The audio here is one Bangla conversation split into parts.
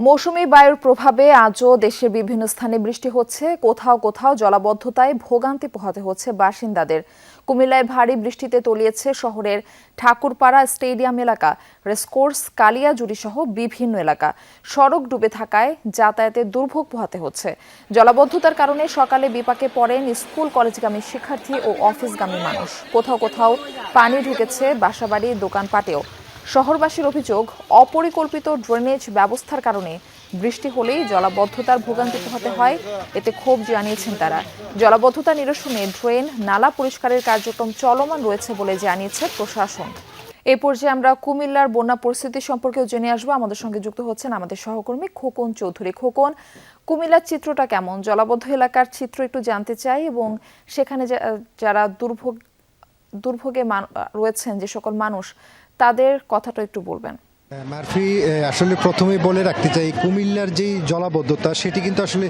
মৌসুমী বায়ুর প্রভাবে আজও দেশের বিভিন্ন স্থানে বৃষ্টি হচ্ছে। কোথাও কোথাও জলাবদ্ধতায় ভোগান্তি পোহাতে হচ্ছে বাসিন্দাদের। কুমিল্লায় ভারী বৃষ্টিতে তলিয়েছে শহরের ঠাকুরপাড়া স্টেডিয়াম এলাকা, রেসকোর্স, কালিয়াজুড়ি সহ বিভিন্ন এলাকা। সড়ক ডুবে থাকায় যাতায়াতে দুর্ভোগ পোহাতে হচ্ছে। জলাবদ্ধতার কারণে সকালে বিপাকে পড়েন স্কুল কলেজগামী শিক্ষার্থী ও অফিসগামী মানুষ। কোথাও কোথাও পানি ঢুকেছে বাসাবাড়ি, দোকানপাটেও। শহরবাসীর অভিযোগ, অপরিকল্পিত ড্রেনেজ ব্যবস্থার কারণে বৃষ্টি হলেই জলাবদ্ধতার ভোগান্তি পোহাতে হয়। এতে ক্ষোভ জানিয়েছেন তারা। জলাবদ্ধতা নিরসনে ড্রেন, নালা পরিষ্কারের কার্যক্রম চলমান রয়েছে বলে জানিয়েছে প্রশাসন। এই পর্যায়ে আমরা কুমিল্লার বন্যা পরিস্থিতি সম্পর্কেও জেনে আসবো। আমাদের সঙ্গে যুক্ত হচ্ছেন আমাদের সহকর্মী খোকন চৌধুরী। খোকন, কুমিল্লার চিত্রটা কেমন? জলাবদ্ধ এলাকার চিত্র একটু জানতে চাই, এবং সেখানে যারা দুর্ভোগে রয়েছেন যে সকল মানুষ, তাদের কথাটা একটু বলবেন। মারফি, আসলে প্রথমেই বলে রাখতে চাই, কুমিল্লার যেই জলাবদ্ধতা সেটি কিন্তু আসলে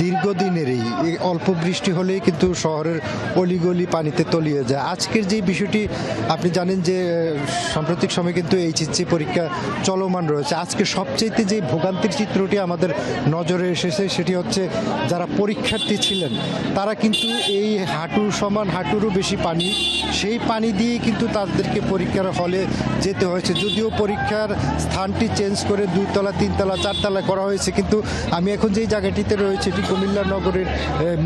দীর্ঘদিনেরই। অল্প বৃষ্টি হলেই কিন্তু শহরের অলিগলি পানিতে তলিয়ে যায়। আজকের যে বিষয়টি আপনি জানেন যে সাম্প্রতিক সময়ে কিন্তু এইচএসসি পরীক্ষা চলমান রয়েছে। আজকে সবচেয়ে যে ভোগান্তির চিত্রটি আমাদের নজরে এসেছে সেটি হচ্ছে যারা পরীক্ষার্থী ছিলেন তারা কিন্তু এই হাঁটু সমান, হাঁটুরও বেশি পানি, সেই পানি দিয়েই কিন্তু তাদেরকে পরীক্ষার হলে যেতে হয়েছে। যদিও পরীক্ষার স্থানটি চেঞ্জ করে 2 তলা, 3 তলা, 4 তলা করা হয়েছে, কিন্তু আমি এখন যেই জায়গাটিতে রয়েছে এটি কুমিল্লা নগরের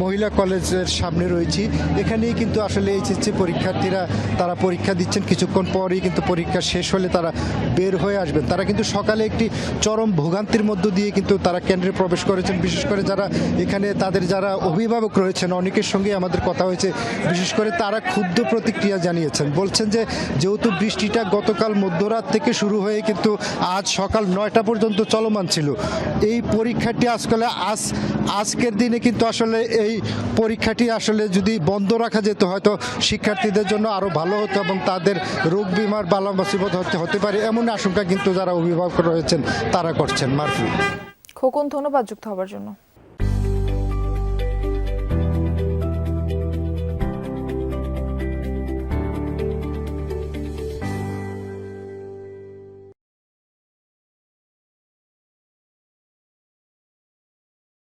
মহিলা কলেজের সামনে রয়েছি। এখানেই কিন্তু আসলে এইচএসসি পরীক্ষার্থীরা তারা পরীক্ষা দিচ্ছেন। কিছুক্ষণ পরেই কিন্তু পরীক্ষা শেষ হলে তারা বের হয়ে আসবেন। তারা কিন্তু সকালে একটি চরম ভোগান্তির মধ্য দিয়ে কিন্তু তারা কেন্দ্রে প্রবেশ করেছেন। বিশেষ করে যারা এখানে তাদের যারা অভিভাবক রয়েছেন, অনেকের সঙ্গে আমাদের কথা হয়েছে, বিশেষ করে তারা ক্ষুব্ধ প্রতিক্রিয়া জানিয়েছেন। বলছেন যে যেহেতু বৃষ্টিটা গতকাল মধ্যরাত থেকে শুরু হয়ে কিন্তু আজ সকাল 9টা পর্যন্ত চলমান ছিল, এই পরীক্ষাটি আজকের দিনে কিন্তু আসলে এই পরীক্ষাটি আসলে যদি বন্ধ রাখা যেত হয়তো শিক্ষার্থীদের জন্য আরো ভালো হতো এবং তাদের রোগ বিমার বালা মুসিবত হতে পারে, এমন আশঙ্কা কিন্তু যারা অভিভাবক রয়েছেন তারা করছেন। মারফি, খোকন, ধন্যবাদ যুক্ত হবার জন্য।